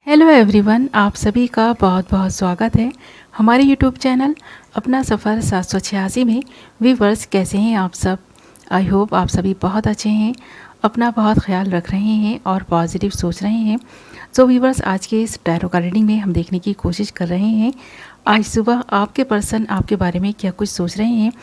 Hello everyone, आप सभी का बहुत बहुत स्वागत है हमारे यूट्यूब चैनल अपना सफ़र 786 में। व्यूवर्स, कैसे हैं आप सब? आई होप आप सभी बहुत अच्छे हैं, अपना बहुत ख्याल रख रहे हैं और पॉजिटिव सोच रहे हैं। सो व्यूवर्स, आज के इस टैरो कार्ड रीडिंग में हम देखने की कोशिश कर रहे हैं आज सुबह आपके पर्सन आपके बारे में क्या कुछ सोच रहे हैं,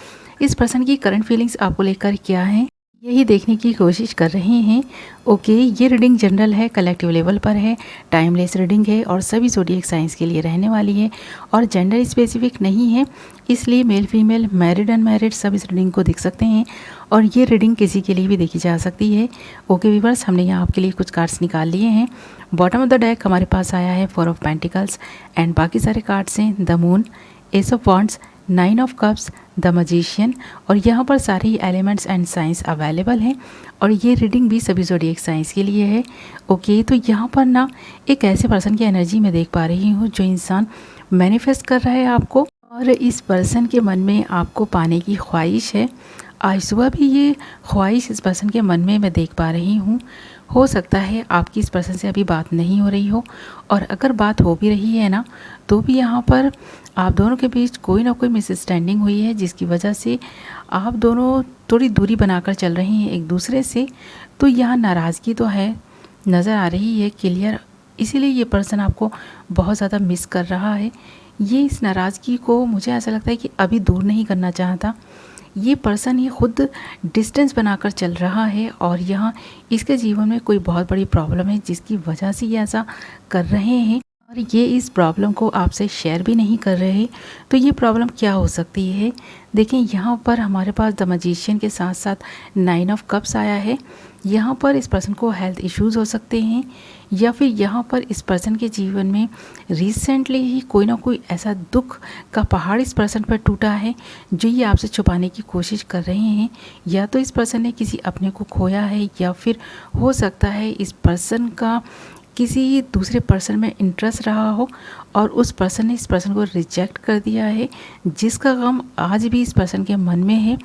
इस पर्सन की करंट फीलिंग्स आपको लेकर क्या है, यही देखने की कोशिश कर रहे हैं। ओके, ये रीडिंग जनरल है, कलेक्टिव लेवल पर है, टाइमलेस रीडिंग है और सभी ज़ोडिएक साइंस के लिए रहने वाली है और जेंडर स्पेसिफिक नहीं है, इसलिए मेल फीमेल मैरिड अनमैरिड सब इस रीडिंग को देख सकते हैं और ये रीडिंग किसी के लिए भी देखी जा सकती है। ओके व्यूअर्स, हमने यहाँ आपके लिए कुछ कार्ड्स निकाल लिए हैं। बॉटम ऑफ द डेक हमारे पास आया है 4 ऑफ पेंटिकल्स एंड बाकी सारे कार्ड्स हैं the moon, S of wands, 9 of cups, the magician और यहाँ पर सारे ही एलिमेंट्स एंड साइंस अवेलेबल हैं और ये रीडिंग भी सभी ज़ोडिएक साइंस के लिए है। ओके, तो यहाँ पर ना एक ऐसे पर्सन की एनर्जी में देख पा रही हूँ जो इंसान मैनिफेस्ट कर रहा है आपको और इस पर्सन के मन में आपको पाने की ख्वाहिश है। आज सुबह भी ये ख्वाहिश इस पर्सन के मन में मैं देख पा रही हूँ। हो सकता है आपकी इस पर्सन से अभी बात नहीं हो रही हो और अगर बात हो भी रही है ना, तो भी यहाँ पर आप दोनों के बीच कोई ना कोई मिसअंडरस्टैंडिंग हुई है जिसकी वजह से आप दोनों थोड़ी दूरी बनाकर चल रहे हैं एक दूसरे से। तो यहाँ नाराज़गी तो है, नज़र आ रही है क्लियर, इसीलिए ये पर्सन आपको बहुत ज़्यादा मिस कर रहा है। ये इस नाराज़गी को मुझे ऐसा लगता है कि अभी दूर नहीं करना चाहता। ये पर्सन ही खुद डिस्टेंस बनाकर चल रहा है और यहाँ इसके जीवन में कोई बहुत बड़ी प्रॉब्लम है जिसकी वजह से ये ऐसा कर रहे हैं और ये इस प्रॉब्लम को आपसे शेयर भी नहीं कर रहे। तो ये प्रॉब्लम क्या हो सकती है? देखें, यहाँ पर हमारे पास द मजिशियन के साथ साथ 9 ऑफ कप्स आया है। यहाँ पर इस पर्सन को हेल्थ इश्यूज़ हो सकते हैं या फिर यहाँ पर इस पर्सन के जीवन में रिसेंटली ही कोई ना कोई ऐसा दुख का पहाड़ इस पर्सन पर टूटा है जो ये आपसे छुपाने की कोशिश कर रहे हैं। या तो इस पर्सन ने किसी अपने को खोया है या फिर हो सकता है इस पर्सन का किसी दूसरे पर्सन में इंटरेस्ट रहा हो और उस पर्सन ने इस पर्सन को रिजेक्ट कर दिया है, जिसका गम आज भी इस पर्सन के मन में है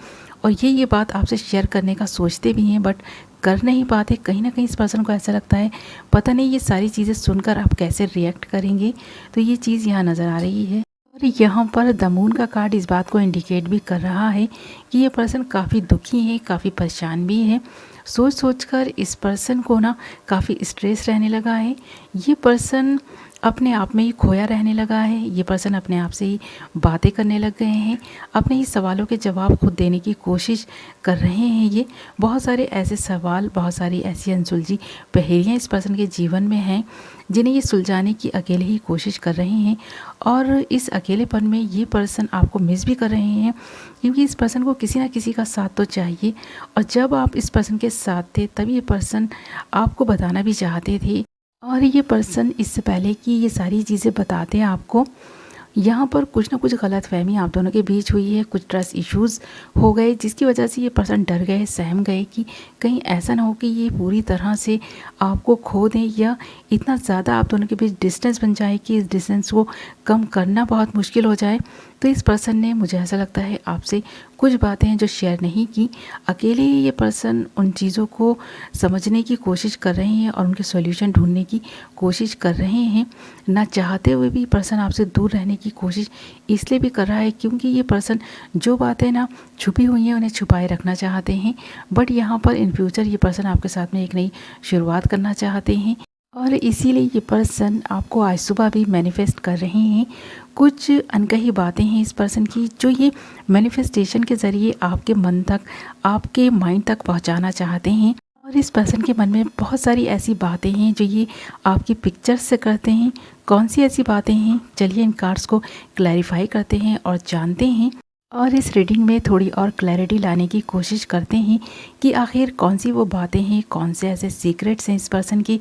और ये बात आपसे शेयर करने का सोचते भी हैं बट कर नहीं पाते। कहीं ना कहीं इस पर्सन को ऐसा लगता है पता नहीं ये सारी चीज़ें सुनकर आप कैसे रिएक्ट करेंगे, तो ये चीज़ यहाँ नज़र आ रही है। और यहाँ पर द मून का कार्ड इस बात को इंडिकेट भी कर रहा है कि ये पर्सन काफ़ी दुखी है, काफ़ी परेशान भी है। सोच सोच कर इस पर्सन को ना काफ़ी स्ट्रेस रहने लगा है। ये पर्सन अपने आप में ही खोया रहने लगा है। ये पर्सन अपने आप से ही बातें करने लग गए हैं, अपने ही सवालों के जवाब खुद देने की कोशिश कर रहे हैं। ये बहुत सारे ऐसे सवाल, बहुत सारी ऐसी अनसुलझी पहेलियाँ इस पर्सन के जीवन में हैं जिन्हें ये सुलझाने की अकेले ही कोशिश कर रहे हैं और इस अकेलेपन में ये पर्सन आपको मिस भी कर रहे हैं क्योंकि इस पर्सन को किसी ना किसी का साथ तो चाहिए और जब आप इस पर्सन के साथ थे तब ये पर्सन आपको बताना भी चाहते थे और ये पर्सन इससे पहले कि ये सारी चीज़ें बताते हैं आपको, यहाँ पर कुछ ना कुछ गलतफहमी आप दोनों के बीच हुई है, कुछ ट्रस्ट इश्यूज़ हो गए जिसकी वजह से ये पर्सन डर गए, सहम गए कि कहीं ऐसा ना हो कि ये पूरी तरह से आपको खो दें या इतना ज़्यादा आप दोनों के बीच डिस्टेंस बन जाए कि इस डिस्टेंस को कम करना बहुत मुश्किल हो जाए। तो इस पर्सन ने, मुझे ऐसा लगता है, आपसे कुछ बातें हैं जो शेयर नहीं की। अकेले ही ये पर्सन उन चीज़ों को समझने की कोशिश कर रहे हैं और उनके सॉल्यूशन ढूंढने की कोशिश कर रहे हैं। ना चाहते हुए भी पर्सन आपसे दूर रहने की कोशिश इसलिए भी कर रहा है क्योंकि ये पर्सन जो बातें ना छुपी हुई हैं उन्हें छुपाए रखना चाहते हैं बट यहाँ पर इन फ्यूचर ये पर्सन आपके साथ में एक नई शुरुआत करना चाहते हैं और इसीलिए ये पर्सन आपको आज सुबह भी मैनिफेस्ट कर रहे हैं। कुछ अनकही बातें हैं इस पर्सन की जो ये मैनिफेस्टेशन के ज़रिए आपके मन तक, आपके माइंड तक पहुंचाना चाहते हैं और इस पर्सन के मन में बहुत सारी ऐसी बातें हैं जो ये आपकी पिक्चर्स से करते हैं। कौन सी ऐसी बातें हैं, चलिए इन कार्ड्स को क्लैरिफाई करते हैं और जानते हैं और इस रीडिंग में थोड़ी और क्लैरिटी लाने की कोशिश करते हैं कि आखिर कौन सी वो बातें हैं, कौन से ऐसे सीक्रेट्स हैं इस पर्सन की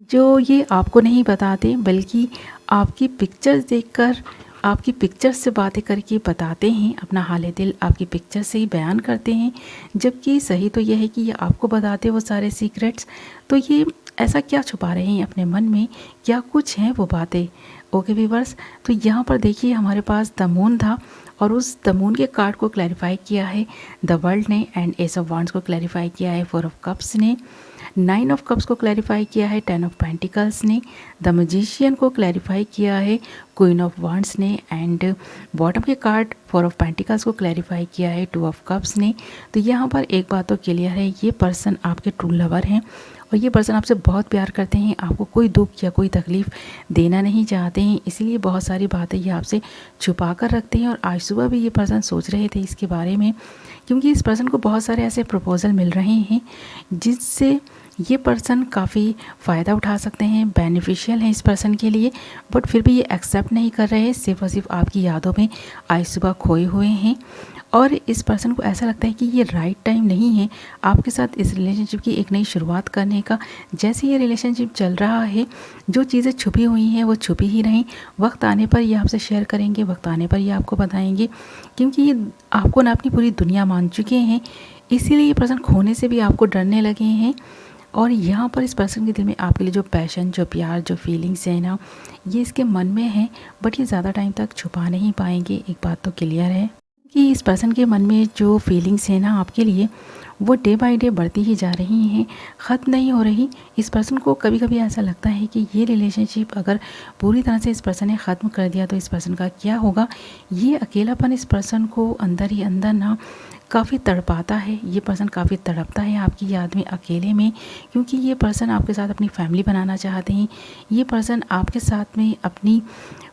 जो ये आपको नहीं बताते बल्कि आपकी पिक्चर्स देखकर, आपकी पिक्चर्स से बातें करके बताते हैं, अपना हाल दिल आपकी पिक्चर से ही बयान करते हैं। जबकि सही तो यह है कि ये आपको बताते वो सारे सीक्रेट्स, तो ये ऐसा क्या छुपा रहे हैं अपने मन में, क्या कुछ हैं वो बातें। ओके व्यूअर्स, तो यहाँ पर देखिए हमारे पास द मून था और उस द मून के कार्ड को क्लैरिफाई किया है द वर्ल्ड ने एंड एस ऑफ वॉन्ड्स को क्लैरिफाई किया है 4 ऑफ कप्स ने, 9 ऑफ कप्स को क्लैरिफाई किया है 10 ऑफ पेंटिकल्स ने, द मैजिशियन को क्लैरिफाई किया है क्वीन ऑफ वांड्स ने, एंड बॉटम के कार्ड 4 ऑफ पेंटिकल्स को क्लैरिफाई किया है 2 ऑफ कप्स ने। तो यहाँ पर एक बात तो क्लियर है, ये पर्सन आपके ट्रू लवर हैं और ये पर्सन आपसे बहुत प्यार करते हैं, आपको कोई दुख या कोई तकलीफ़ देना नहीं चाहते हैं, इसीलिए बहुत सारी बातें ये आपसे छुपा कर रखते हैं। और आज सुबह भी ये पर्सन सोच रहे थे इसके बारे में, क्योंकि इस पर्सन को बहुत सारे ऐसे प्रपोज़ल मिल रहे हैं जिससे ये पर्सन काफ़ी फ़ायदा उठा सकते हैं, बेनिफिशियल है इस पर्सन के लिए, बट फिर भी ये एक्सेप्ट नहीं कर रहे हैं, सिर्फ और सिर्फ आपकी यादों में आज सुबह खोए हुए हैं। और इस पर्सन को ऐसा लगता है कि ये राइट टाइम नहीं है आपके साथ इस रिलेशनशिप की एक नई शुरुआत करने का। जैसे ये रिलेशनशिप चल रहा है, जो चीज़ें छुपी हुई हैं वो छुपी ही रहें, वक्त आने पर ये आपसे शेयर करेंगे, वक्त आने पर ये आपको बताएंगे, क्योंकि ये आपको ना अपनी पूरी दुनिया मान चुके हैं, इसीलिए ये पर्सन खोने से भी आपको डरने लगे हैं। और यहाँ पर इस पर्सन के दिल में आपके लिए जो पैशन, जो प्यार, जो फीलिंग्स है ना, ये इसके मन में है, बट ये ज़्यादा टाइम तक छुपा नहीं पाएंगे, एक बात तो क्लियर है कि इस पर्सन के मन में जो फीलिंग्स है ना आपके लिए, वो डे बाय डे बढ़ती ही जा रही हैं, ख़त्म नहीं हो रही। इस पर्सन को कभी कभी ऐसा लगता है कि ये रिलेशनशिप अगर पूरी तरह से इस पर्सन ने ख़त्म कर दिया तो इस पर्सन का क्या होगा। ये अकेलापन इस पर्सन को अंदर ही अंदर ना काफ़ी तड़पाता है, ये पर्सन काफ़ी तड़पता है आपकी याद में, अकेले में, क्योंकि ये पर्सन आपके साथ अपनी फैमिली बनाना चाहते हैं, ये पर्सन आपके साथ में अपनी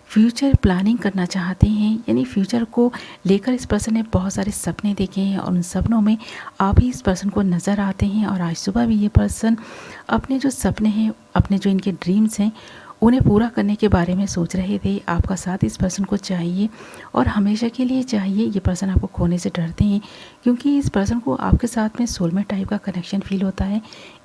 फ्यूचर प्लानिंग करना चाहते हैं, यानी फ्यूचर को लेकर इस पर्सन ने बहुत सारे सपने देखे हैं और उन सपनों में आप ही इस पर्सन को नज़र आते हैं। और आज सुबह भी ये पर्सन अपने जो सपने हैं, अपने जो इनके ड्रीम्स हैं, उन्हें पूरा करने के बारे में सोच रहे थे। आपका साथ इस पर्सन को चाहिए और हमेशा के लिए चाहिए। ये पर्सन आपको खोने से डरते हैं, क्योंकि इस पर्सन को आपके साथ में सोलमेट टाइप का कनेक्शन फील होता है।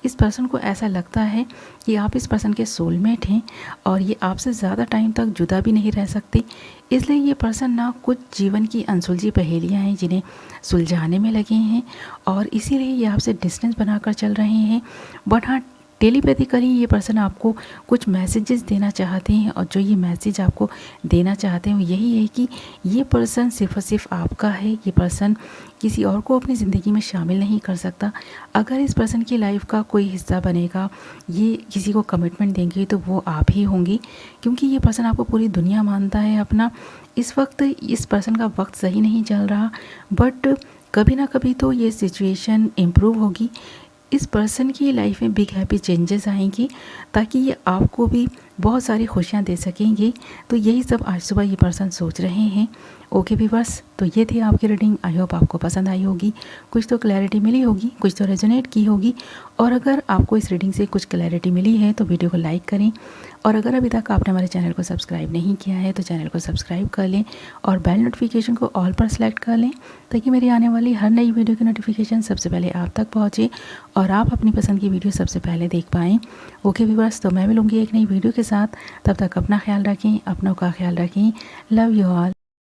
इस पर्सन को ऐसा लगता है कि आप इस पर्सन के सोलमेट हैं और ये आपसे ज़्यादा टाइम तक जुदा भी नहीं रह सकते। इसलिए ये पर्सन ना कुछ जीवन की अनसुलझी पहेलियाँ हैं जिन्हें सुलझाने में लगे हैं और इसीलिए ये आपसे डिस्टेंस बनाकर चल रहे हैं। बट हाँ, टेलीपैथिकली ये पर्सन आपको कुछ मैसेजेस देना चाहते हैं और जो ये मैसेज आपको देना चाहते हैं वो यही है कि ये पर्सन सिर्फ और सिर्फ आपका है। ये पर्सन किसी और को अपनी ज़िंदगी में शामिल नहीं कर सकता। अगर इस पर्सन की लाइफ का कोई हिस्सा बनेगा, ये किसी को कमिटमेंट देंगे तो वो आप ही होंगी, क्योंकि ये पर्सन आपको पूरी दुनिया मानता है अपना। इस वक्त इस पर्सन का वक्त सही नहीं चल रहा, बट कभी ना कभी तो ये सिचुएशन इम्प्रूव होगी। इस पर्सन की लाइफ में बिग हैप्पी चेंजेस आएंगी, ताकि ये आपको भी बहुत सारी खुशियाँ दे सकेंगे। तो यही सब आज सुबह ये पर्सन सोच रहे हैं। ओके व्यूअर्स, तो ये थी आपकी रीडिंग। आई होप आपको पसंद आई होगी, कुछ तो क्लैरिटी मिली होगी, कुछ तो रेजोनेट की होगी। और अगर आपको इस रीडिंग से कुछ क्लैरिटी मिली है तो वीडियो को लाइक करें, और अगर अभी तक आपने हमारे चैनल को सब्सक्राइब नहीं किया है तो चैनल को सब्सक्राइब कर लें और बेल नोटिफिकेशन को ऑल पर सेलेक्ट कर लें, ताकि मेरी आने वाली हर नई वीडियो की नोटिफिकेशन सबसे पहले आप तक पहुँचे और आप अपनी पसंद की वीडियो सबसे पहले देख पाएँ। ओके व्यूअर्स, तो मैं मिलूँगी एक नई वीडियो के साथ। तब तक अपना ख्याल रखें, अपनों का ख्याल रखें। Love you all.